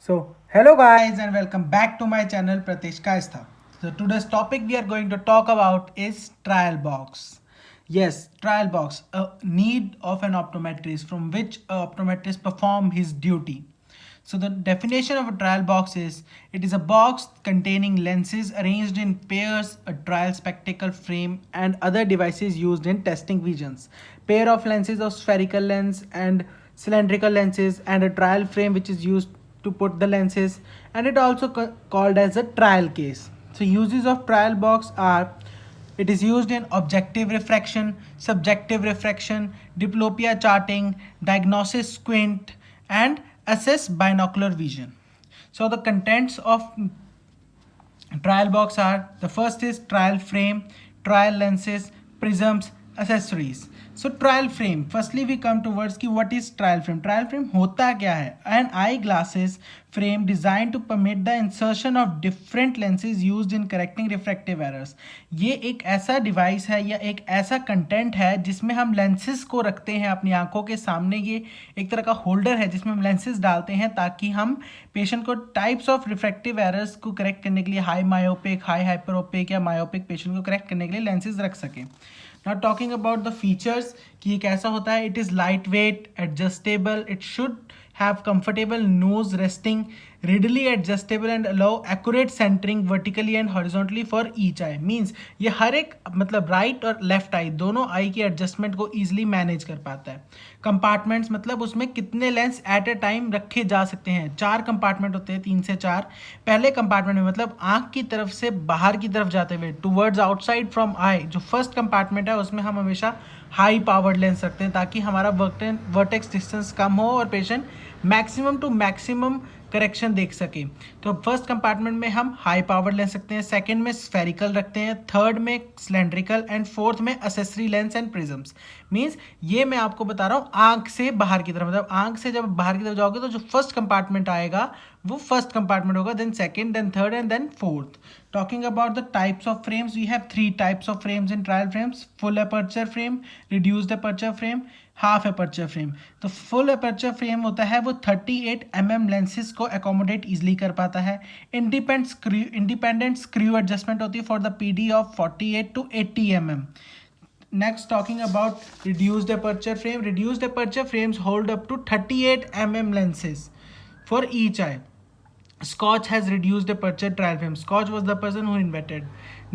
So, hello guys and welcome back to my channel Pratish Kaistha. So, today's topic we are going to talk about is trial box. Yes, trial box, a need of an optometrist from which a optometrist perform his duty. So the definition of a trial box is it is a box containing lenses arranged in pairs, a trial spectacle frame and other devices used in testing visions. Pair of lenses of spherical lens and cylindrical lenses and a trial frame which is used to put the lenses, and it also called as a trial case. So uses of trial box are it is used in objective refraction, subjective refraction, diplopia charting, diagnosis squint, and assess binocular vision. So the contents of trial box are the first is trial frame, trial lenses, prisms, accessories. So trial frame, firstly we come towards कि what is trial frame. Trial frame होता क्या है? An eyeglasses frame designed to permit the insertion of different lenses used in correcting refractive errors. ये एक ऐसा device है या एक ऐसा कंटेंट है जिसमें हम लेंसेज को रखते हैं अपनी आंखों के सामने. ये एक तरह का होल्डर है जिसमें हम लेंसेज डालते हैं ताकि हम पेशेंट को टाइप्स ऑफ रिफ्रैक्टिव एरर्स को करेक्ट करने के लिए हाई मायोपिक, हाई हाइपरोपिक या मायोपिक पेशेंट को करेक्ट करने के लिए लेंसेज रख सकें. Now talking about the features कि ये कैसा होता है. It is light weight, adjustable, it should have comfortable nose resting, readily adjustable and allow accurate centering vertically and horizontally for each eye. Means ये हर एक मतलब राइट और लेफ्ट आई दोनों आई की एडजस्टमेंट को ईजिली मैनेज कर पाता है. कंपार्टमेंट्स मतलब उसमें कितने लेंस एट ए टाइम रखे जा सकते हैं. 4 कंपार्टमेंट होते हैं, 3 से 4. पहले कंपार्टमेंट में मतलब आंख की तरफ से बाहर की तरफ जाते हुए टूवर्ड्स आउटसाइड फ्रॉम आई, जो फर्स्ट कंपार्टमेंट है उसमें हम हमेशा हाई पावर्ड लेंस रखते हैं ताकि हमारा वर्टेक्स डिस्टेंस कम हो और patient maximum to maximum correction देख सके. तो फर्स्ट कंपार्टमेंट में हम हाई पावर ले सकते हैं, सेकंड में स्फेरिकल रखते हैं, थर्ड में सिलेंड्रिकल एंड फोर्थ में accessory lens and prisms. Means ये मैं आपको बता रहा हूँ आंख से बाहर की तरफ, मतलब आंख से जब बाहर की तरफ जाओगे तो जो फर्स्ट कंपार्टमेंट आएगा वो फर्स्ट कंपार्टमेंट होगा, then second, then third and then fourth. Talking about the types of frames, we have 3 types of frames in trial frames: full aperture frame, reduced aperture frame, half aperture frame. तो full aperture frame होता है वो 38 mm lenses को accommodate easily कर पाता है. Independent screw adjustment होती है for the PD of 48 to 80 mm. Next, talking about reduced aperture frame. Reduced aperture frames hold up to 38 mm lenses for each eye. Scotch has reduced aperture trial frame. Scotch was the person who invented.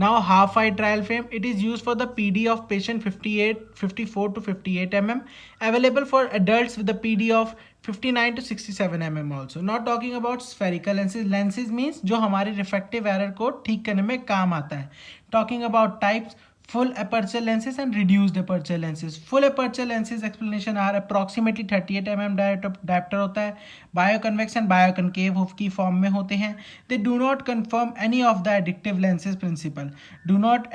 Now half eye trial frame, it is used for the PD of patient 54 to 58 mm. Available for adults with the PD of 59 to 67 mm also. Not talking about spherical lenses. Lenses means जो हमारे refractive error को ठीक करने में काम आता है. Talking about types, full aperture lenses and reduced aperture lenses. Full aperture lenses explanation are approximately 38 mm diopter होता है, bioconvex and bioconcave की फॉर्म में होते हैं. They do not confirm any of the addictive lenses principle. Do not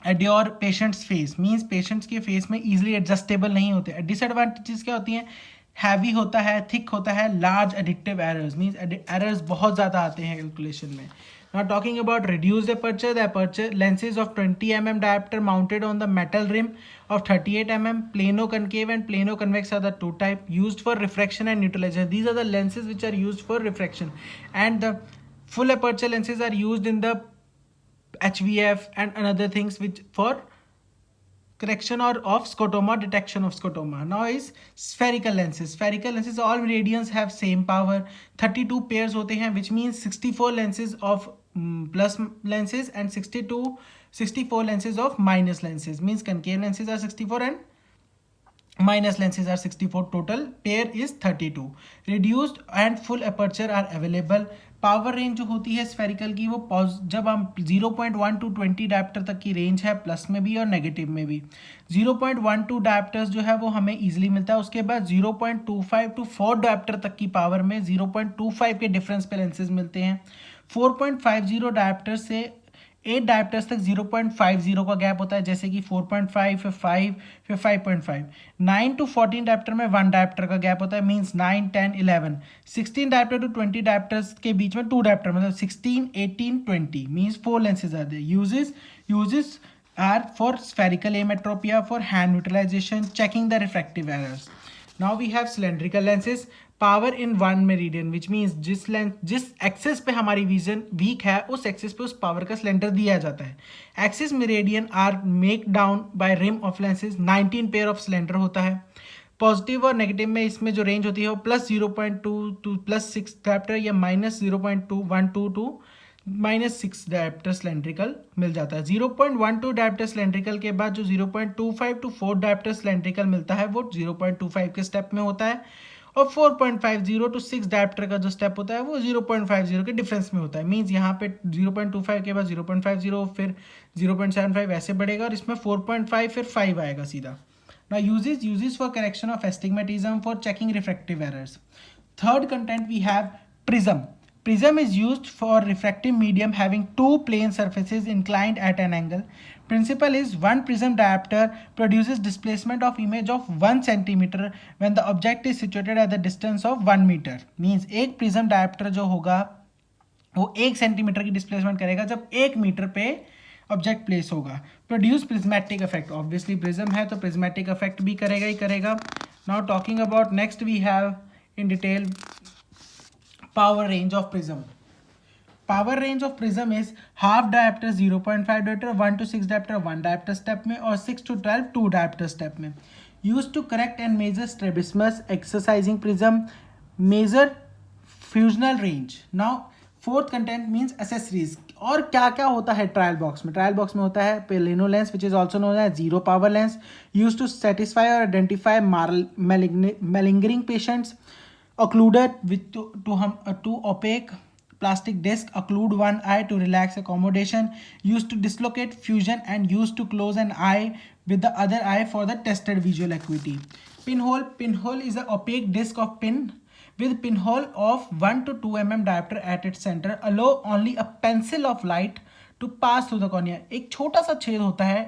adhere patient's face. Means patients के face में easily adjustable नहीं होते. Disadvantages क्या होती हैं? हैवी होता है, थिक होता है, large addictive errors. Means errors बहुत ज़्यादा आते हैं कैलकुलेशन में. Now talking about reduced aperture, the aperture lenses of 20 mm diopter mounted on the metal rim of 38 mm, plano concave and plano convex are the two type used for refraction and neutralization. These are the lenses which are used for refraction, and the full aperture lenses are used in the HVF and another things which for correction or of scotoma, detection of scotoma. Now is spherical lenses. Spherical lenses, all meridians have same power. 32 pairs होते हैं, which means 64 lenses of plus lenses and 64 lenses of minus lenses. Means concave lenses are 64 and minus lenses are 64. Total pair is 32. Reduced and full aperture are available. Power range जो होती है spherical की वो जब हम 0.1 to 20 dioptre तक की range है, प्लस में भी और नेगेटिव में भी. 0.12 डायप्टर्स जो है वो हमें इजीली मिलता है. उसके बाद 0.25 to 4 डायप्टर तक की पावर में 0.25 के डिफरेंस पे लेंसेज मिलते हैं. 4.50 डायप्टर से 8 डायप्टर्स तक 0.50 का गैप होता है, जैसे कि 4.5 फिर 5 फिर 5.5. 9 to 14 डायप्टर में 1 डायप्टर का गैप होता है. मींस 9, 10, 11. 16 डायप्टर टू 20 डायप्टर्स के बीच में 2 डायप्टर, मतलब 16, 18, 20. Means 4 lenses are there. Uses are for spherical ametropia, for hand utilization, checking the refractive errors. Now we have cylindrical lenses. Power in one meridian, which means जिस axis पे हमारी vision week है उस axis पे उस power का slender दिया जाता है. Axis meridian are make down by rim of lenses. 19 pair of cylinder होता है. पॉजिटिव और नेगेटिव में इसमें जो रेंज होती है वो +0.2 टू +6 डायप्टर या -0.212 टू -6 डायप्टर सिलेंड्रिकल मिल जाता है. 0.12 डायप्टर सिलेंड्रिकल के बाद जो 0.25 टू 4 डायप्टर सिलेंड्रिकल मिलता है वो 0.25 के स्टेप में होता है. और 4.50 टू 6 डायप्टर का जो स्टेप होता है वो 0.50 के डिफरेंस में होता है. मीन्स यहाँ पे 0.25 के बाद 0.50 फिर 0.75 ऐसे बढ़ेगा और इसमें 4.5 फिर 5 आएगा सीधा. Now uses for correction of astigmatism for checking refractive errors. Third content we have prism. Prism is used for refractive medium having two plane surfaces inclined at an angle. Principle is one prism diopter produces displacement of image of 1 centimeter when the object is situated at the distance of 1 meter. Means एक prism diopter जो होगा वो 1 centimetre की displacement करेगा जब 1 meter पे object place होगा. Produce prismatic effect. Obviously prism है तो प्रिज्मेटिक इफेक्ट भी करेगा ही करेगा. Now talking about next we have in detail power range of prism. Power range of prism is half diopter 0.5 diopter, 1 to 6 diopter 1 diopter step में और 6 to 12 2 diopter step में. Use to correct and measure strabismus exercising prism. Measure fusional range. Now fourth content means accessories. और क्या क्या होता है trial box में. Trial box में होता है plano lens which is also known as zero power lens, use to satisfy और identify malingering patients. occluded with to opaque plastic disc occlude one eye to relax accommodation, used to dislocate fusion and used to close an eye with the other eye for the tested visual acuity. Pinhole is an opaque disc of pin with pinhole of 1 to 2 mm diameter at its center. Allow only a pencil of light to pass through the cornea. एक छोटा सा छेद होता है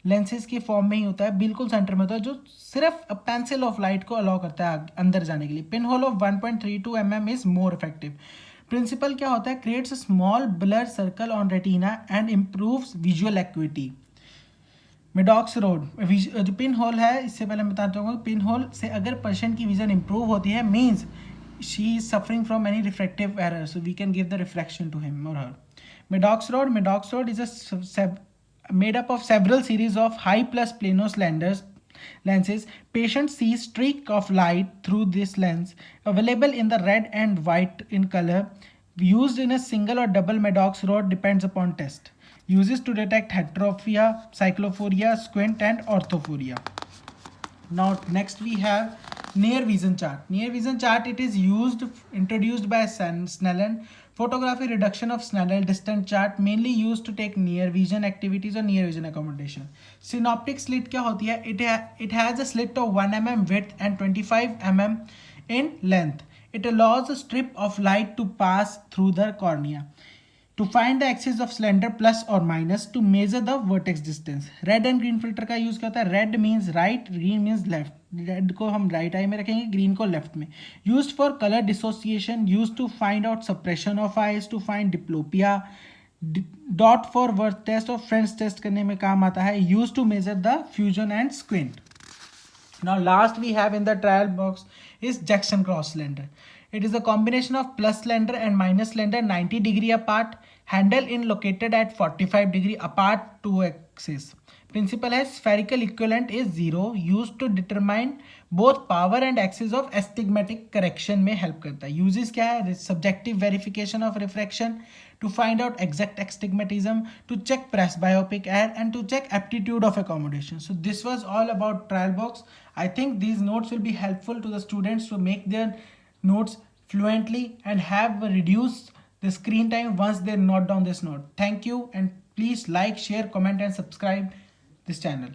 lenses के form में ही होता है, बिल्कुल सेंटर में होता है, जो सिर्फ पेंसिल ऑफ लाइट को अलाउ करता है अंदर जाने के लिए. Pinhole of 1.32 mm is more effective. Principle क्या होता है? Creates a small blur circle on retina and improves visual acuity. Maddox rod जो पिन होल है, इससे पहले मैं बताता हूँ पिन होल से अगर पेशेंट की विजन इंप्रूव होती है means she is suffering from any refractive error, so we can give the reflection to him और her. Maddox rod is made up of several series of high plus plano lenses. Patients see streak of light through this lens, available in the red and white in color. Used in a single or double Maddox rod depends upon test. Uses to detect heteropsia, cyclophoria, squint and orthophoria. Now next we have near vision chart. Near vision chart, it is introduced by Snellen. Photography reduction of Snellen distance chart, mainly used to take near vision activities or near vision accommodation. Synoptic slit क्या होती है? It has a slit of 1 mm width and 25 mm in length. It allows a strip of light to pass through the cornea. To find the axis of slender plus or minus, to measure the vertex distance. Red and green filter का use क्या होता है? Red means right, green means left. Red को हम right eye में रखेंगे, green को left में. Used for color dissociation, used to find out suppression of eyes, to find diplopia. Dot for worth test और French test करने में काम आता है. Used to measure the fusion and squint. Now last we have in the trial box is Jackson cross cylinder. It is a combination of plus cylinder and minus cylinder 90 degree apart. Handle in located at 45 degree apart, two axes. Principle है spherical equivalent is 0, used to determine both power and axis of astigmatic correction में help करता है. Uses क्या है? Subjective verification of refraction, to find out exact astigmatism, to check presbyopic error and to check aptitude of accommodation. So this was all about trial box. I think these notes will be helpful to the students to make their notes fluently and have reduced the screen time once they note down this note. Thank you, and please like, share, comment and subscribe this channel.